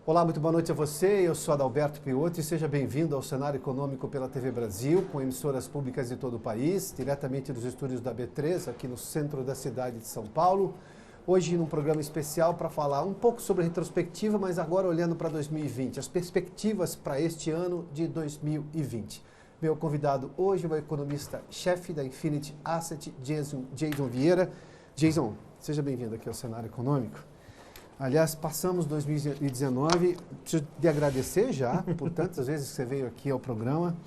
Olá, muito boa noite a você. Eu sou Adalberto Piotti e seja bem-vindo ao Cenário Econômico pela TV Brasil, com emissoras públicas de todo o país, diretamente dos estúdios da B3, aqui no centro da cidade de São Paulo. Hoje, num programa especial para falar um pouco sobre a retrospectiva, mas agora olhando para 2020, as perspectivas para este ano de 2020. Meu convidado hoje é o economista-chefe da Infinity Asset, Jason Vieira. Jason, seja bem-vindo aqui ao Cenário Econômico. Aliás, passamos 2019, preciso de agradecer já por tantas vezes que você veio aqui ao programa.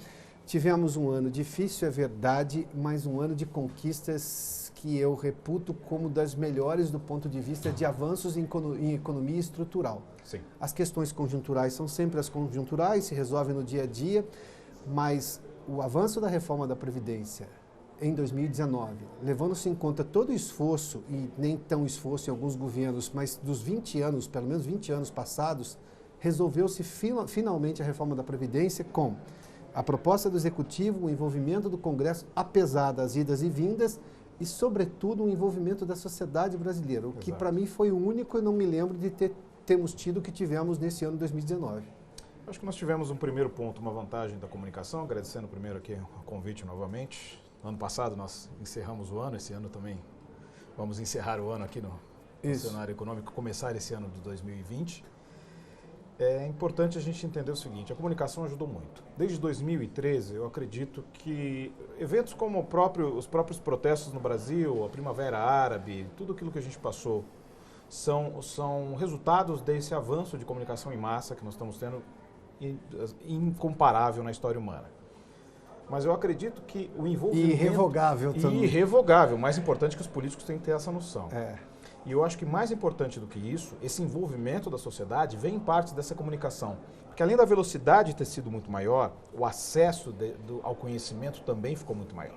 Tivemos um ano difícil, é verdade, mas um ano de conquistas que eu reputo como das melhores do ponto de vista de avanços em economia estrutural. Sim. As questões conjunturais são sempre as conjunturais, se resolvem no dia a dia, mas o avanço da reforma da Previdência em 2019, levando-se em conta todo o esforço, e nem tão esforço em alguns governos, mas dos 20 anos, pelo menos 20 anos passados, resolveu-se finalmente a reforma da Previdência com a proposta do Executivo, o envolvimento do Congresso, apesar das idas e vindas, e, sobretudo, o envolvimento da sociedade brasileira, o que para mim foi o único, eu não me lembro de termos tido o que tivemos nesse ano de 2019. Acho que nós tivemos um primeiro ponto, uma vantagem da comunicação, agradecendo primeiro aqui o convite novamente. Ano passado nós encerramos o ano, esse ano também vamos encerrar o ano aqui no Cenário Econômico, começar esse ano de 2020. É importante a gente entender o seguinte, a comunicação ajudou muito. Desde 2013, eu acredito que eventos como os próprios protestos no Brasil, a Primavera Árabe, tudo aquilo que a gente passou, são resultados desse avanço de comunicação em massa que nós estamos tendo incomparável na história humana. Mas eu acredito que o envolvimento... Irrevogável também. Irrevogável. Mais importante que os políticos têm que ter essa noção. É. E eu acho que mais importante do que isso, esse envolvimento da sociedade vem em parte dessa comunicação. Porque além da velocidade ter sido muito maior, o acesso ao conhecimento também ficou muito maior.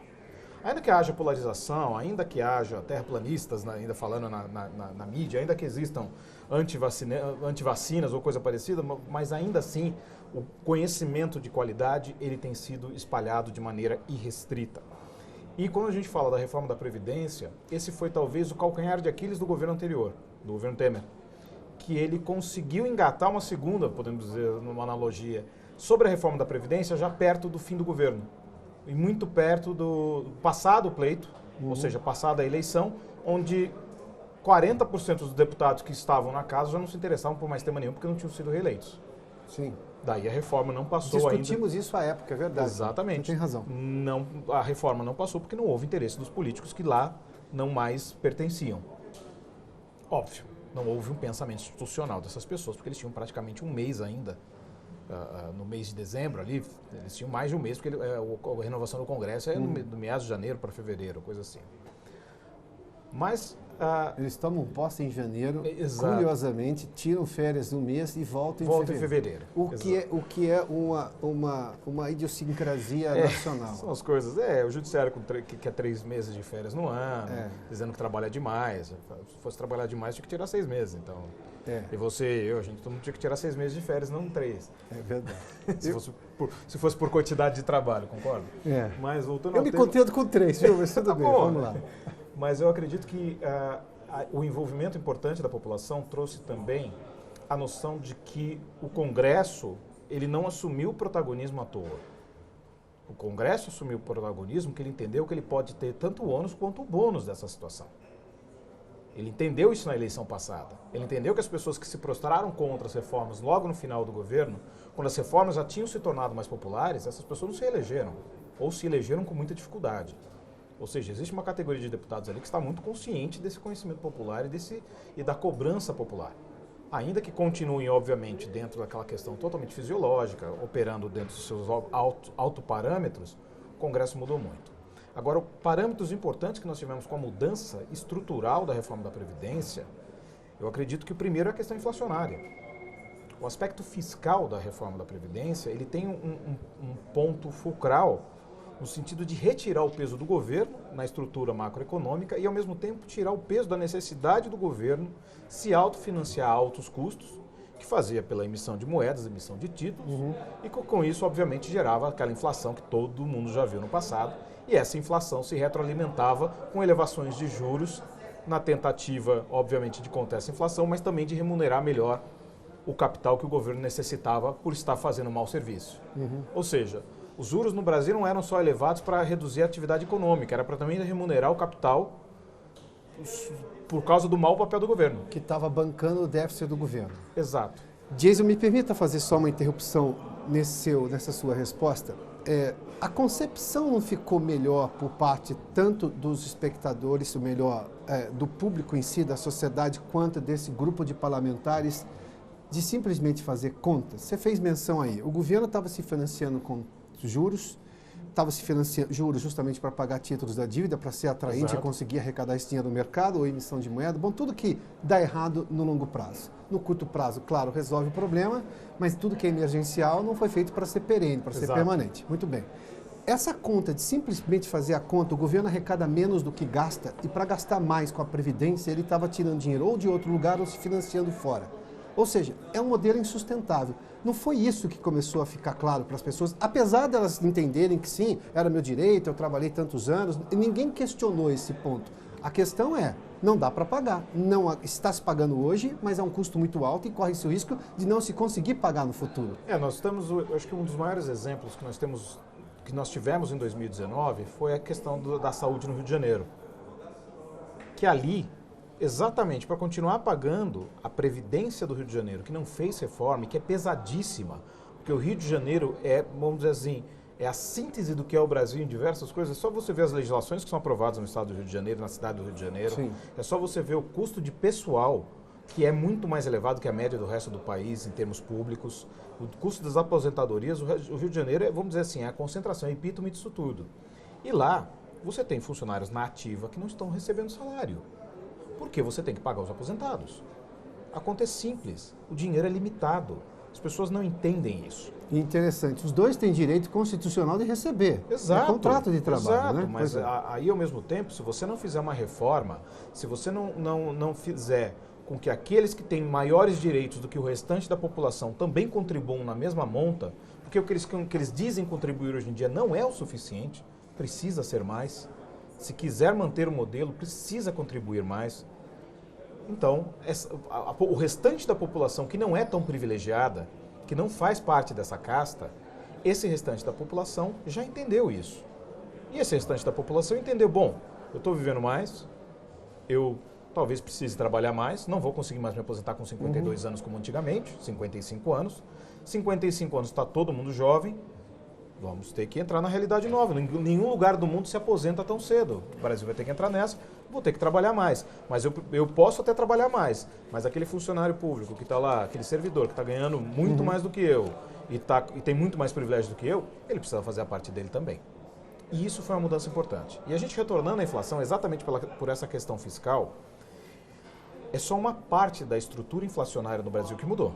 Ainda que haja polarização, ainda que haja terraplanistas ainda falando na mídia, ainda que existam antivacinas ou coisa parecida, mas ainda assim o conhecimento de qualidade ele tem sido espalhado de maneira irrestrita. E quando a gente fala da reforma da Previdência, esse foi talvez o calcanhar de Aquiles do governo anterior, do governo Temer, que ele conseguiu engatar uma segunda, podemos dizer, numa analogia, sobre a reforma da Previdência já perto do fim do governo. E muito perto do passado o pleito, ou seja, passada a eleição, onde 40% dos deputados que estavam na casa já não se interessavam por mais tema nenhum porque não tinham sido reeleitos. Sim. Daí a reforma não passou ainda. Discutimos isso à época, é verdade. Exatamente. Você tem razão. Não, a reforma não passou porque não houve interesse dos políticos que lá não mais pertenciam. Óbvio, não houve um pensamento institucional dessas pessoas, porque eles tinham praticamente um mês ainda. No mês de dezembro ali, eles tinham mais de um mês, porque a renovação do Congresso é do meados de janeiro para fevereiro, coisa assim. Mas... eles tomam posse em janeiro, exato. Curiosamente, tiram férias um mês e voltam em fevereiro. O que é uma idiosincrasia nacional. São as coisas. O judiciário que quer 3 meses de férias no ano, dizendo que trabalha demais. Se fosse trabalhar demais, tinha que tirar 6 meses, então... E você, a gente todo mundo tinha que tirar 6 meses de férias, não 3. É verdade. se fosse por quantidade de trabalho, concorda? Mas voltando eu me contento com 3, viu? Mas tudo bem, vamos lá. Mas eu acredito que o envolvimento importante da população trouxe também a noção de que o Congresso ele não assumiu o protagonismo à toa. O Congresso assumiu o protagonismo porque ele entendeu que ele pode ter tanto o ônus quanto o bônus dessa situação. Ele entendeu isso na eleição passada. Ele entendeu que as pessoas que se prostraram contra as reformas logo no final do governo, quando as reformas já tinham se tornado mais populares, essas pessoas não se elegeram, ou se elegeram com muita dificuldade. Ou seja, existe uma categoria de deputados ali que está muito consciente desse conhecimento popular e da cobrança popular. Ainda que continuem, obviamente, dentro daquela questão totalmente fisiológica, operando dentro dos seus autoparâmetros, o Congresso mudou muito. Agora, parâmetros importantes que nós tivemos com a mudança estrutural da reforma da Previdência, eu acredito que o primeiro é a questão inflacionária. O aspecto fiscal da reforma da Previdência, ele tem um ponto fulcral no sentido de retirar o peso do governo na estrutura macroeconômica e, ao mesmo tempo, tirar o peso da necessidade do governo se autofinanciar a altos custos, que fazia pela emissão de moedas, emissão de títulos, e com isso, obviamente, gerava aquela inflação que todo mundo já viu no passado, e essa inflação se retroalimentava com elevações de juros, na tentativa, obviamente, de conter essa inflação, mas também de remunerar melhor o capital que o governo necessitava por estar fazendo mau serviço. Ou seja, os juros no Brasil não eram só elevados para reduzir a atividade econômica, era para também remunerar o capital por causa do mau papel do governo. Que estava bancando o déficit do governo. Exato. Jason, me permita fazer só uma interrupção nessa sua resposta. A concepção não ficou melhor por parte tanto dos espectadores, ou melhor, do público em si, da sociedade, quanto desse grupo de parlamentares, de simplesmente fazer contas? Você fez menção aí, o governo estava se financiando com juros, estava se financiando juros justamente para pagar títulos da dívida, para ser atraente. Exato. E conseguir arrecadar esse dinheiro no mercado ou emissão de moeda. Bom, tudo que dá errado no longo prazo. No curto prazo, claro, resolve o problema, mas tudo que é emergencial não foi feito para ser perene, para ser permanente. Muito bem. Essa conta de simplesmente fazer a conta, o governo arrecada menos do que gasta, e para gastar mais com a Previdência, ele estava tirando dinheiro ou de outro lugar ou se financiando fora. Ou seja, é um modelo insustentável. Não foi isso que começou a ficar claro para as pessoas, apesar delas entenderem que sim, era meu direito, eu trabalhei tantos anos, e ninguém questionou esse ponto. A questão é, não dá para pagar. Não está se pagando hoje, mas é um custo muito alto e corre-se o risco de não se conseguir pagar no futuro. Nós estamos, eu acho que um dos maiores exemplos que nós tivemos em 2019 foi a questão da saúde no Rio de Janeiro. Que ali, exatamente para continuar pagando a Previdência do Rio de Janeiro, que não fez reforma e que é pesadíssima, porque o Rio de Janeiro vamos dizer assim, é a síntese do que é o Brasil em diversas coisas. É só você ver as legislações que são aprovadas no estado do Rio de Janeiro, na cidade do Rio de Janeiro. Sim. É só você ver o custo de pessoal, que é muito mais elevado que a média do resto do país em termos públicos. O custo das aposentadorias, o Rio de Janeiro vamos dizer assim, é a concentração, é epítome disso tudo. E lá, você tem funcionários na ativa que não estão recebendo salário. Porque você tem que pagar os aposentados. A conta é simples, o dinheiro é limitado. As pessoas não entendem isso. Interessante. Os dois têm direito constitucional de receber. Exato. É contrato de trabalho, exato, né? Mas aí, ao mesmo tempo, se você não fizer uma reforma, se você não fizer com que aqueles que têm maiores direitos do que o restante da população também contribuam na mesma monta, porque o que eles dizem contribuir hoje em dia não é o suficiente, precisa ser mais. Se quiser manter o modelo, precisa contribuir mais. Então, o restante da população que não é tão privilegiada, que não faz parte dessa casta, esse restante da população já entendeu isso. E esse restante da população entendeu, bom, eu estou vivendo mais, eu talvez precise trabalhar mais, não vou conseguir mais me aposentar com 52 anos como antigamente, 55 anos. 55 anos está todo mundo jovem, vamos ter que entrar na realidade nova. Nenhum lugar do mundo se aposenta tão cedo. O Brasil vai ter que entrar nessa, vou ter que trabalhar mais. Mas eu posso até trabalhar mais, mas aquele funcionário público que está lá, aquele servidor que está ganhando muito mais do que eu e tem muito mais privilégio do que eu, ele precisa fazer a parte dele também. E isso foi uma mudança importante. E a gente retornando à inflação, exatamente por essa questão fiscal, é só uma parte da estrutura inflacionária no Brasil que mudou.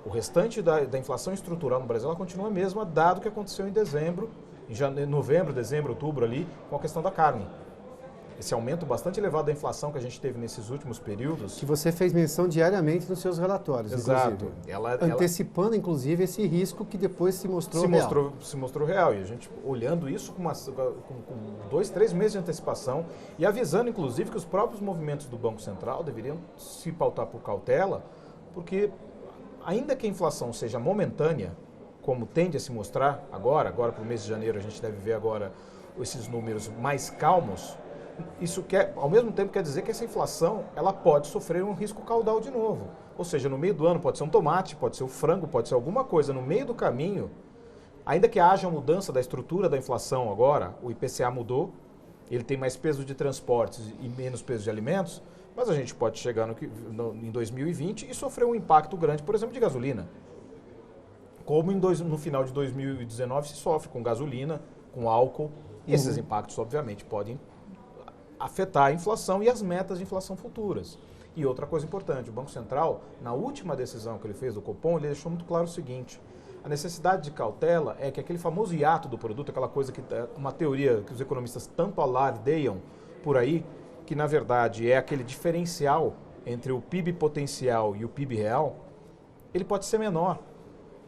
O restante da inflação estrutural no Brasil ela continua a mesma, dado o que aconteceu em dezembro, em novembro, dezembro, outubro ali, com a questão da carne. Esse aumento bastante elevado da inflação que a gente teve nesses últimos períodos. Que você fez menção diariamente nos seus relatórios, exato. Antecipando, inclusive, esse risco que depois se mostrou real. Se mostrou real. E a gente olhando isso com 2, 3 meses de antecipação e avisando, inclusive, que os próprios movimentos do Banco Central deveriam se pautar por cautela, porque ainda que a inflação seja momentânea, como tende a se mostrar agora para o mês de janeiro, a gente deve ver agora esses números mais calmos, isso ao mesmo tempo quer dizer que essa inflação ela pode sofrer um risco caudal de novo. Ou seja, no meio do ano pode ser um tomate, pode ser um frango, pode ser alguma coisa no meio do caminho, ainda que haja mudança da estrutura da inflação agora, o IPCA mudou, ele tem mais peso de transportes e menos peso de alimentos, mas a gente pode chegar em 2020 e sofrer um impacto grande, por exemplo, de gasolina. Como no final de 2019 se sofre com gasolina, com álcool, e esses impactos, obviamente, podem afetar a inflação e as metas de inflação futuras. E outra coisa importante, o Banco Central, na última decisão que ele fez do Copom, ele deixou muito claro o seguinte: a necessidade de cautela é que aquele famoso hiato do produto, aquela coisa que uma teoria que os economistas tanto alardeiam por aí, que na verdade é aquele diferencial entre o PIB potencial e o PIB real, ele pode ser menor,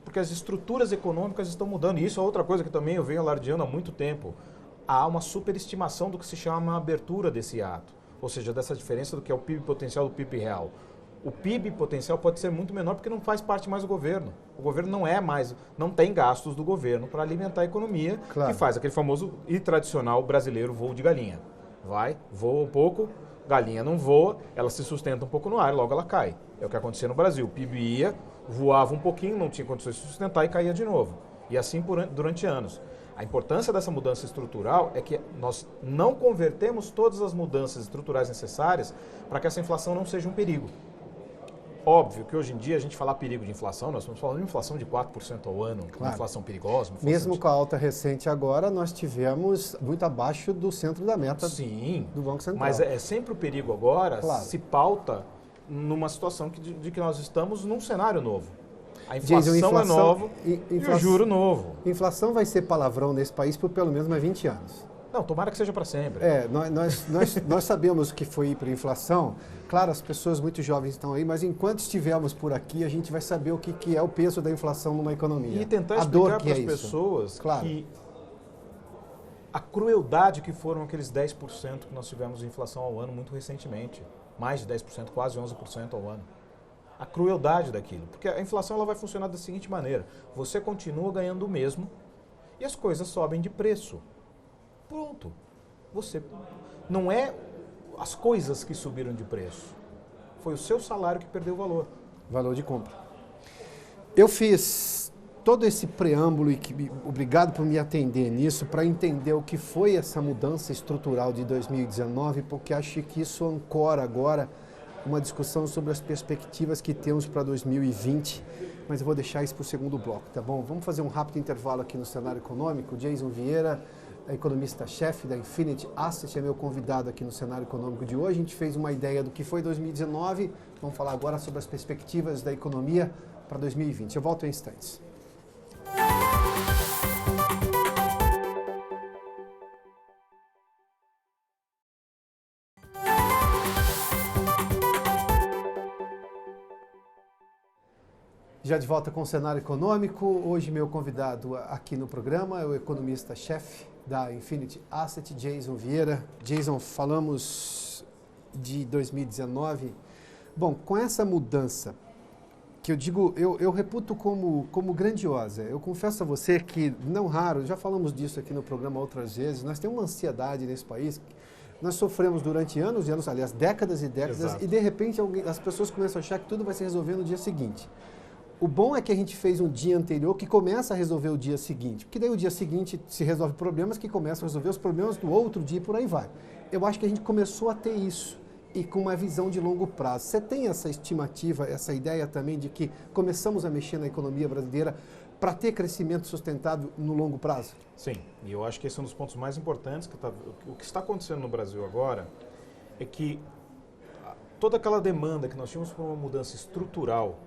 porque as estruturas econômicas estão mudando. E isso é outra coisa que também eu venho alardeando há muito tempo. Há uma superestimação do que se chama a abertura desse ato, ou seja, dessa diferença do que é o PIB potencial do PIB real. O PIB potencial pode ser muito menor porque não faz parte mais do governo. O governo não tem gastos do governo para alimentar a economia, claro, que faz aquele famoso e tradicional brasileiro voo de galinha. Voa um pouco, galinha não voa, ela se sustenta um pouco no ar, logo ela cai. É o que acontecia no Brasil. O PIB ia, voava um pouquinho, não tinha condições de sustentar e caía de novo. E assim durante anos. A importância dessa mudança estrutural é que nós não convertemos todas as mudanças estruturais necessárias para que essa inflação não seja um perigo. Óbvio que hoje em dia a gente falar perigo de inflação, nós estamos falando de inflação de 4% ao ano, claro, uma inflação perigosa. Uma inflação mesmo com a alta recente agora, nós tivemos muito abaixo do centro da meta, sim, do Banco Central. Mas é sempre o perigo agora, claro, se pauta numa situação de que nós estamos num cenário novo. A inflação é nova e o juro novo. Inflação vai ser palavrão nesse país por pelo menos mais 20 anos. Não, tomara que seja para sempre. Nós sabemos o que foi ir para a inflação. Claro, as pessoas muito jovens estão aí, mas enquanto estivermos por aqui, a gente vai saber o que é o peso da inflação numa economia. E tentar explicar para as pessoas que a crueldade que foram aqueles 10% que nós tivemos de inflação ao ano muito recentemente. Mais de 10%, quase 11% ao ano. A crueldade daquilo. Porque a inflação ela vai funcionar da seguinte maneira. Você continua ganhando o mesmo e as coisas sobem de preço. Pronto. Não é as coisas que subiram de preço. Foi o seu salário que perdeu valor. Valor de compra. Eu fiz todo esse preâmbulo e obrigado por me atender nisso, para entender o que foi essa mudança estrutural de 2019, porque acho que isso ancora agora uma discussão sobre as perspectivas que temos para 2020, mas eu vou deixar isso para o segundo bloco, tá bom? Vamos fazer um rápido intervalo aqui no cenário econômico. Jason Vieira, economista-chefe da Infinity Asset, é meu convidado aqui no cenário econômico de hoje. A gente fez uma ideia do que foi 2019, vamos falar agora sobre as perspectivas da economia para 2020. Eu volto em instantes. Já de volta com o cenário econômico, hoje meu convidado aqui no programa é o economista-chefe da Infinity Asset, Jason Vieira. Jason, falamos de 2019. Bom, com essa mudança, que eu digo, eu reputo como grandiosa. Eu confesso a você que, não raro, já falamos disso aqui no programa outras vezes, nós temos uma ansiedade nesse país. Nós sofremos durante anos e anos, aliás, décadas e décadas, exato, e de repente as pessoas começam a achar que tudo vai se resolver no dia seguinte. O bom é que a gente fez um dia anterior que começa a resolver o dia seguinte, porque daí o dia seguinte se resolve problemas que começam a resolver os problemas do outro dia e por aí vai. Eu acho que a gente começou a ter isso e com uma visão de longo prazo. Você tem essa estimativa, essa ideia também de que começamos a mexer na economia brasileira para ter crescimento sustentado no longo prazo? Sim, e eu acho que esse é um dos pontos mais importantes. O que está acontecendo no Brasil agora é que toda aquela demanda que nós tínhamos por uma mudança estrutural,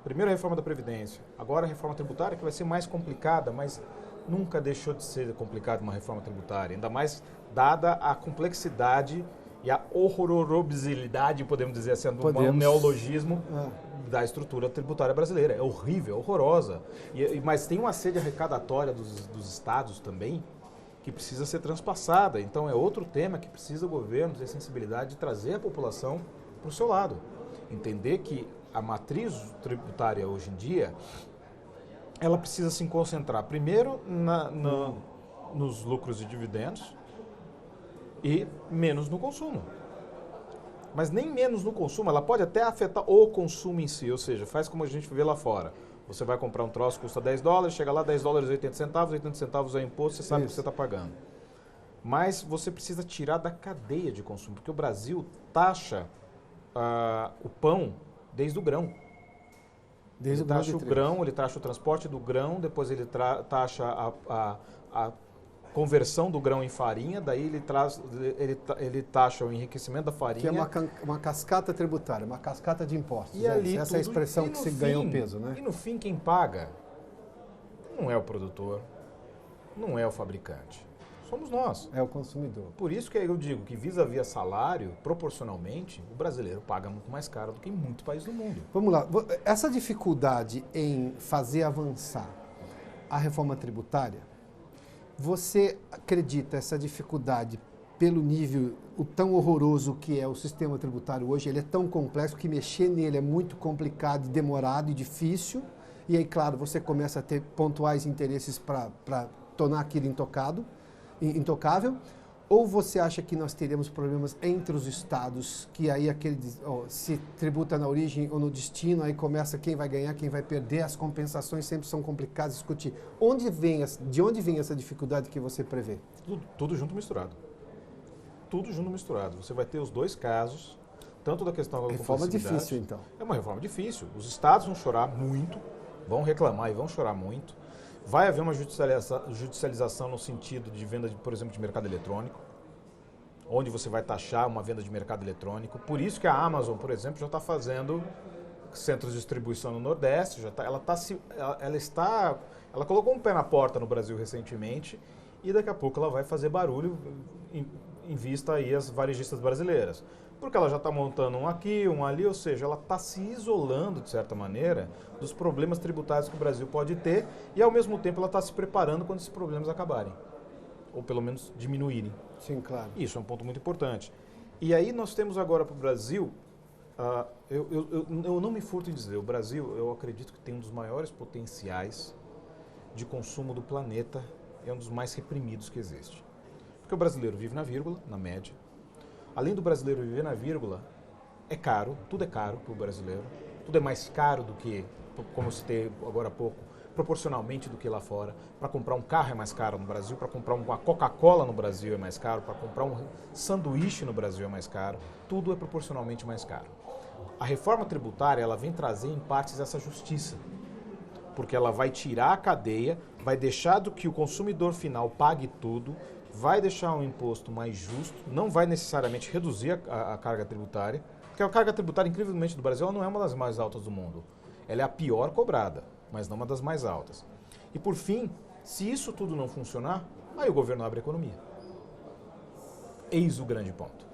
primeiro a reforma da Previdência, agora a reforma tributária, que vai ser mais complicada, mas nunca deixou de ser complicada uma reforma tributária, ainda mais dada a complexidade e a horrorosidade, podemos dizer assim, um neologismo da estrutura tributária brasileira. É horrível, é horrorosa. Mas tem uma sede arrecadatória dos estados também que precisa ser transpassada. Então é outro tema que precisa o governo ter sensibilidade de trazer a população para o seu lado. Entender que a matriz tributária hoje em dia, ela precisa se concentrar primeiro nos lucros e dividendos e menos no consumo. Mas nem menos no consumo, ela pode até afetar o consumo em si, ou seja, faz como a gente vê lá fora. Você vai comprar um troço que custa $10, chega lá $10 e 80 centavos é imposto, você sabe o que você está pagando. Mas você precisa tirar da cadeia de consumo, porque o Brasil taxa o pão desde o grão. Ele taxa o grão, ele taxa o transporte do grão, depois ele taxa a conversão do grão em farinha, daí ele taxa o enriquecimento da farinha. Que é uma cascata tributária, uma cascata de impostos. E ali essa é a expressão que se ganha o peso, né? E no fim quem paga não é o produtor, não é o fabricante. Somos nós. É o consumidor. Por isso que eu digo que vis-à-vis salário, proporcionalmente, o brasileiro paga muito mais caro do que em muitos países do mundo. Vamos lá. Essa dificuldade em fazer avançar a reforma tributária, você acredita essa dificuldade pelo nível, o tão horroroso que é o sistema tributário hoje, ele é tão complexo que mexer nele é muito complicado, demorado e difícil, e aí, claro, você começa a ter pontuais interesses para tornar aquilo intocável, ou você acha que nós teremos problemas entre os estados, que aí se tributa na origem ou no destino, aí começa quem vai ganhar, quem vai perder, as compensações sempre são complicadas de discutir. De onde vem essa dificuldade que você prevê? Tudo junto misturado. Tudo junto misturado. Você vai ter os dois casos, tanto da questão da reforma difícil, então. É uma reforma difícil. Os estados vão chorar muito, vão reclamar e vão chorar muito. Vai haver uma judicialização no sentido de venda, por exemplo, de mercado eletrônico, onde você vai taxar uma venda de mercado eletrônico. Por isso que a Amazon, por exemplo, já está fazendo centros de distribuição no Nordeste. Ela colocou um pé na porta no Brasil recentemente e daqui a pouco ela vai fazer barulho em vista aí as varejistas brasileiras. Porque ela já está montando um aqui, um ali, ou seja, ela está se isolando, de certa maneira, dos problemas tributários que o Brasil pode ter e, ao mesmo tempo, ela está se preparando quando esses problemas acabarem. Ou, pelo menos, diminuírem. Sim, claro. Isso é um ponto muito importante. E aí nós temos agora para o Brasil, eu não me furto em dizer, o Brasil, eu acredito que tem um dos maiores potenciais de consumo do planeta, é um dos mais reprimidos que existe. Porque o brasileiro vive na vírgula, na média. Além do brasileiro viver na vírgula, é caro, tudo é caro para o brasileiro. Tudo é mais caro do que, como eu citei agora há pouco, proporcionalmente do que lá fora. Para comprar um carro é mais caro no Brasil, para comprar uma Coca-Cola no Brasil é mais caro, para comprar um sanduíche no Brasil é mais caro. Tudo é proporcionalmente mais caro. A reforma tributária, ela vem trazer em partes essa justiça. Porque ela vai tirar a cadeia, vai deixar do que o consumidor final pague tudo, vai deixar um imposto mais justo, não vai necessariamente reduzir a carga tributária, porque a carga tributária, incrivelmente, do Brasil, ela não é uma das mais altas do mundo. Ela é a pior cobrada, mas não uma das mais altas. E, por fim, se isso tudo não funcionar, aí o governo abre a economia. Eis o grande ponto.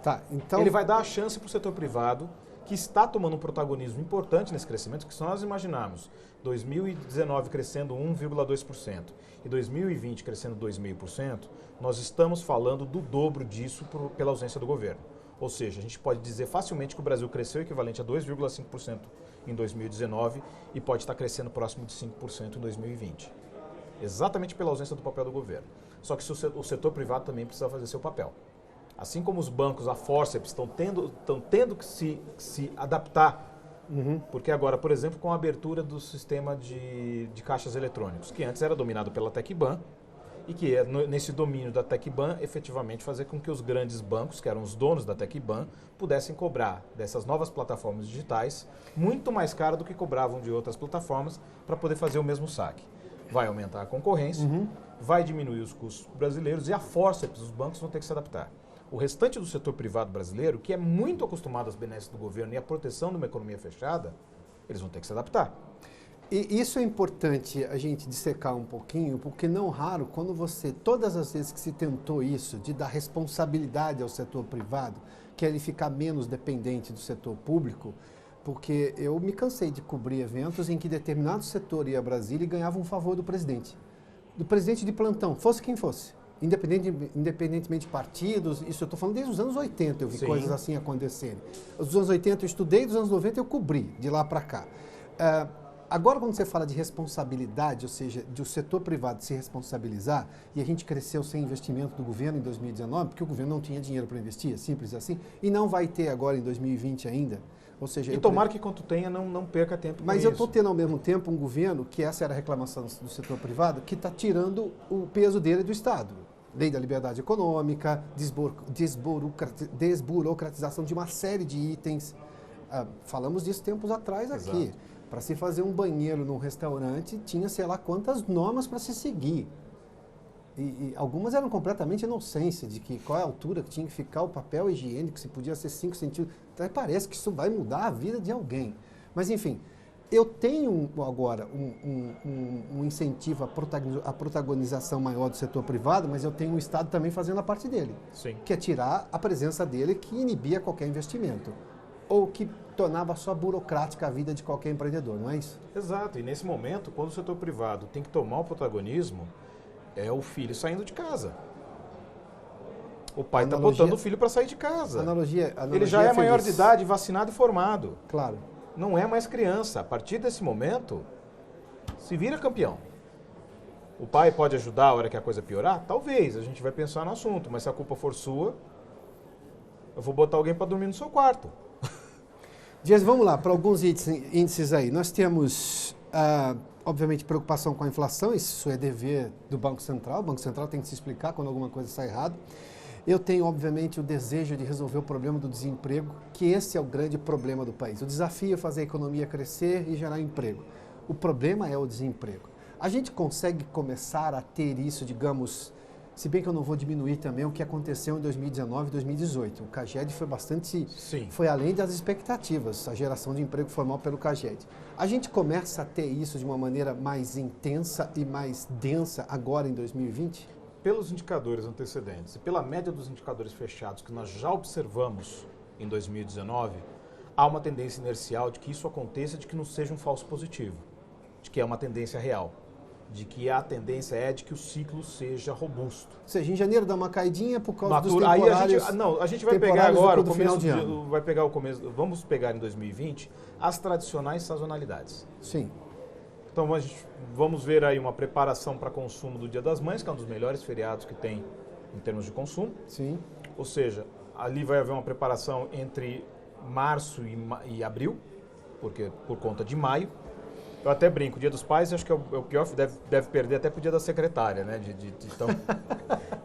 Tá, então... Ele vai dar a chance para o setor privado, que está tomando um protagonismo importante nesse crescimento, que se nós imaginarmos 2019 crescendo 1,2% e 2020 crescendo 2,5%, nós estamos falando do dobro disso pela ausência do governo. Ou seja, a gente pode dizer facilmente que o Brasil cresceu equivalente a 2,5% em 2019 e pode estar crescendo próximo de 5% em 2020. Exatamente pela ausência do papel do governo. Só que o setor privado também precisa fazer seu papel. Assim como os bancos, a forceps, estão tendo que se adaptar. Uhum. Porque agora, por exemplo, com a abertura do sistema de caixas eletrônicos, que antes era dominado pela Tecban, e que é nesse domínio da Tecban, efetivamente fazer com que os grandes bancos, que eram os donos da Tecban, pudessem cobrar dessas novas plataformas digitais muito mais caro do que cobravam de outras plataformas para poder fazer o mesmo saque. Vai aumentar a concorrência, vai diminuir os custos brasileiros e a forceps, os bancos vão ter que se adaptar. O restante do setor privado brasileiro, que é muito acostumado às benesses do governo e à proteção de uma economia fechada, eles vão ter que se adaptar. E isso é importante a gente dissecar um pouquinho, porque não raro, todas as vezes que se tentou isso, de dar responsabilidade ao setor privado, que é ele ficar menos dependente do setor público, porque eu me cansei de cobrir eventos em que determinado setor ia a Brasília e ganhava um favor do presidente de plantão, fosse quem fosse. Independentemente de partidos, isso eu estou falando desde os anos 80, eu vi Sim. coisas assim acontecerem. Dos anos 80 eu estudei, dos anos 90 eu cobri, de lá para cá. Agora, quando você fala de responsabilidade, ou seja, de o setor privado se responsabilizar, e a gente cresceu sem investimento do governo em 2019, porque o governo não tinha dinheiro para investir, simples assim, e não vai ter agora em 2020 ainda. Ou seja, E tomara que quando tenha, não perca tempo com isso. Mas eu estou tendo ao mesmo tempo um governo, que essa era a reclamação do setor privado, que está tirando o peso dele do Estado. Lei da liberdade econômica, desburocratização de uma série de itens. Falamos disso tempos atrás aqui. Exato. Para se fazer um banheiro num restaurante, tinha sei lá quantas normas para se seguir. E algumas eram completamente inocência, de que qual é a altura que tinha que ficar o papel higiênico, se podia ser 5 centímetros. Então, parece que isso vai mudar a vida de alguém. Mas, enfim, eu tenho agora um incentivo à protagonização maior do setor privado, mas eu tenho o Estado também fazendo a parte dele. Sim. Que é tirar a presença dele, que inibia qualquer investimento. Ou que tornava só burocrática a vida de qualquer empreendedor, não é isso? Exato. E nesse momento, quando o setor privado tem que tomar o protagonismo, é o filho saindo de casa. O pai está botando o filho para sair de casa. Ele já é maior de idade, vacinado e formado. Claro. Não é mais criança. A partir desse momento, se vira campeão. O pai pode ajudar a hora que a coisa piorar? Talvez, a gente vai pensar no assunto. Mas se a culpa for sua, eu vou botar alguém para dormir no seu quarto. Dias, vamos lá, para alguns índices aí. Nós temos, obviamente, preocupação com a inflação. Isso é dever do Banco Central. O Banco Central tem que se explicar quando alguma coisa está errada. Eu tenho, obviamente, o desejo de resolver o problema do desemprego, que esse é o grande problema do país. O desafio é fazer a economia crescer e gerar emprego. O problema é o desemprego. A gente consegue começar a ter isso, digamos, se bem que eu não vou diminuir também o que aconteceu em 2019 e 2018. O CAGED foi bastante... Sim. Foi além das expectativas, a geração de emprego formal pelo CAGED. A gente começa a ter isso de uma maneira mais intensa e mais densa agora em 2020? Pelos indicadores antecedentes e pela média dos indicadores fechados que nós já observamos em 2019, há uma tendência inercial de que isso aconteça, de que não seja um falso positivo, de que é uma tendência real, de que a tendência é de que o ciclo seja robusto. Ou seja, em janeiro dá uma caidinha por causa dos temporários. Aí a gente vai pegar agora o começo vai pegar o começo, vamos pegar em 2020 as tradicionais sazonalidades. Sim. Então, vamos ver aí uma preparação para consumo do Dia das Mães, que é um dos melhores feriados que tem em termos de consumo. Sim. Ou seja, ali vai haver uma preparação entre março e abril, porque por conta de maio. Eu até brinco, o Dia dos Pais acho que é o pior, deve perder até para o Dia da Secretária, né?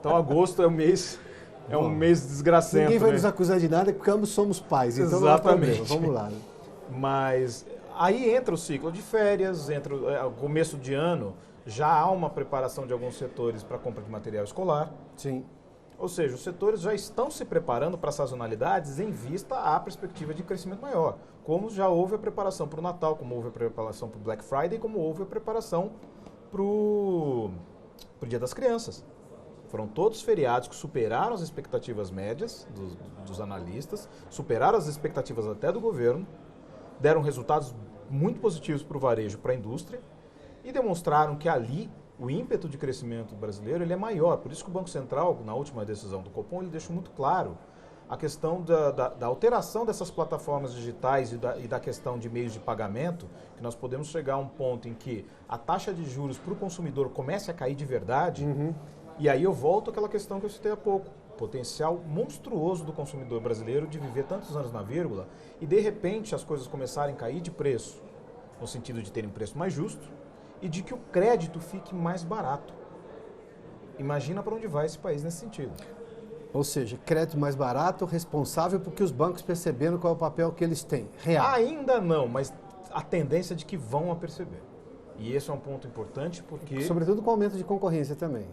Então agosto é um mês desgracento. Ninguém vai nos acusar de nada porque ambos somos pais, então exatamente. Não há problema. Vamos lá. Mas aí entra o ciclo de férias, entra o começo de ano, já há uma preparação de alguns setores para compra de material escolar. Sim. Ou seja, os setores já estão se preparando para sazonalidades em vista à perspectiva de crescimento maior. Como já houve a preparação para o Natal, como houve a preparação para o Black Friday, como houve a preparação para o Dia das Crianças. Foram todos feriados que superaram as expectativas médias dos analistas, superaram as expectativas até do governo, deram resultados muito positivos para o varejo, para a indústria, e demonstraram que ali o ímpeto de crescimento brasileiro ele é maior. Por isso que o Banco Central, na última decisão do Copom, ele deixou muito claro a questão da alteração dessas plataformas digitais e da questão de meios de pagamento, que nós podemos chegar a um ponto em que a taxa de juros para o consumidor comece a cair de verdade, e aí eu volto àquela questão que eu citei há pouco, o potencial monstruoso do consumidor brasileiro de viver tantos anos na vírgula e de repente as coisas começarem a cair de preço, no sentido de terem um preço mais justo, e de que o crédito fique mais barato. Imagina para onde vai esse país nesse sentido. Ou seja, crédito mais barato, responsável porque os bancos perceberam qual é o papel que eles têm. Real. Ainda não, mas a tendência é de que vão a perceber. E esse é um ponto importante porque... Sobretudo com o aumento de concorrência também.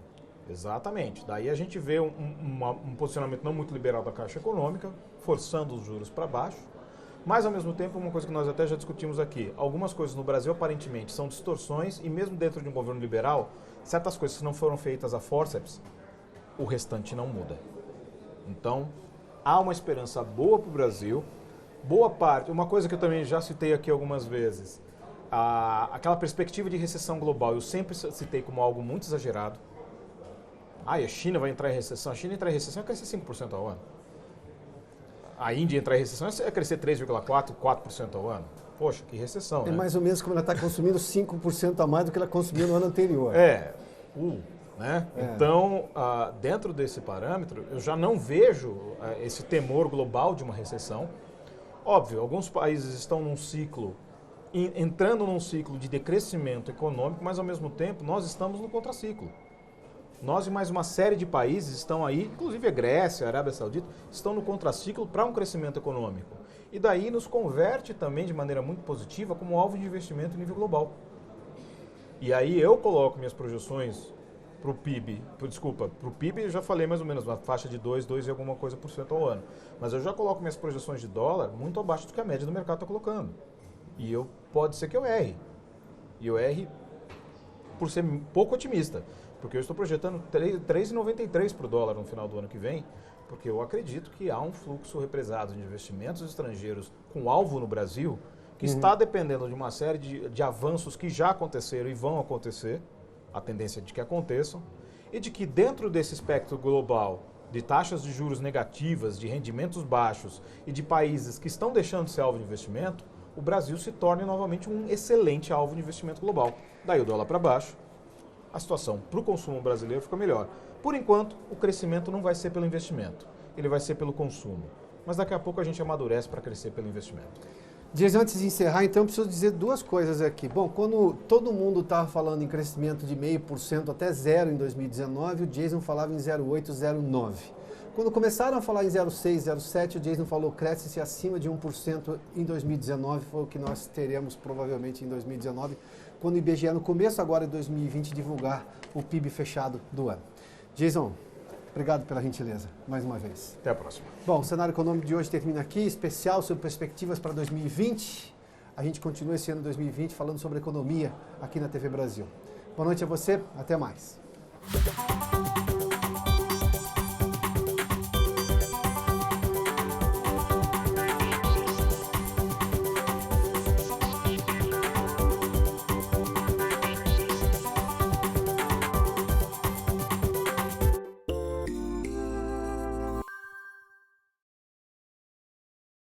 Exatamente. Daí a gente vê um posicionamento não muito liberal da Caixa Econômica, forçando os juros para baixo. Mas, ao mesmo tempo, uma coisa que nós até já discutimos aqui, algumas coisas no Brasil, aparentemente, são distorções e mesmo dentro de um governo liberal, certas coisas que não foram feitas a forceps, o restante não muda. Então, há uma esperança boa para o Brasil, boa parte, uma coisa que eu também já citei aqui algumas vezes, aquela perspectiva de recessão global, eu sempre citei como algo muito exagerado. A China vai entrar em recessão, a China entrar em recessão vai crescer 5% ao ano. A Índia entrar em recessão é crescer 3,4%, 4% ao ano. Poxa, que recessão, né? É mais ou menos como ela está consumindo 5% a mais do que ela consumiu no ano anterior. Né? Então, dentro desse parâmetro, eu já não vejo esse temor global de uma recessão. Óbvio, alguns países estão num ciclo, entrando num ciclo de decrescimento econômico, mas ao mesmo tempo nós estamos no contraciclo. Nós e mais uma série de países estão aí, inclusive a Grécia, a Arábia Saudita, estão no contraciclo para um crescimento econômico. E daí nos converte também de maneira muito positiva como alvo de investimento em nível global. E aí eu coloco minhas projeções para o PIB, para o PIB eu já falei mais ou menos, uma faixa de 2 e alguma coisa por cento ao ano. Mas eu já coloco minhas projeções de dólar muito abaixo do que a média do mercado está colocando. E pode ser que eu erre. E eu erre por ser pouco otimista. Porque eu estou projetando 3,93 para o dólar no final do ano que vem, porque eu acredito que há um fluxo represado de investimentos estrangeiros com alvo no Brasil, que está dependendo de uma série de avanços que já aconteceram e vão acontecer, a tendência é de que aconteçam, e de que dentro desse espectro global de taxas de juros negativas, de rendimentos baixos e de países que estão deixando de ser alvo de investimento, o Brasil se torne novamente um excelente alvo de investimento global. Daí o dólar para baixo, a situação para o consumo brasileiro fica melhor. Por enquanto, o crescimento não vai ser pelo investimento, ele vai ser pelo consumo. Mas daqui a pouco a gente amadurece para crescer pelo investimento. Jason, antes de encerrar, então, eu preciso dizer duas coisas aqui. Bom, quando todo mundo estava falando em crescimento de 0,5% até 0% em 2019, o Jason falava em 0,8%, 0,9%. Quando começaram a falar em 0,6%, 0,7%, o Jason falou cresce-se acima de 1% em 2019, foi o que nós teremos provavelmente em 2019, quando o IBGE, no começo agora de 2020, divulgar o PIB fechado do ano. Jason, obrigado pela gentileza, mais uma vez. Até a próxima. Bom, o cenário econômico de hoje termina aqui, especial sobre perspectivas para 2020. A gente continua esse ano 2020 falando sobre economia aqui na TV Brasil. Boa noite a você, até mais.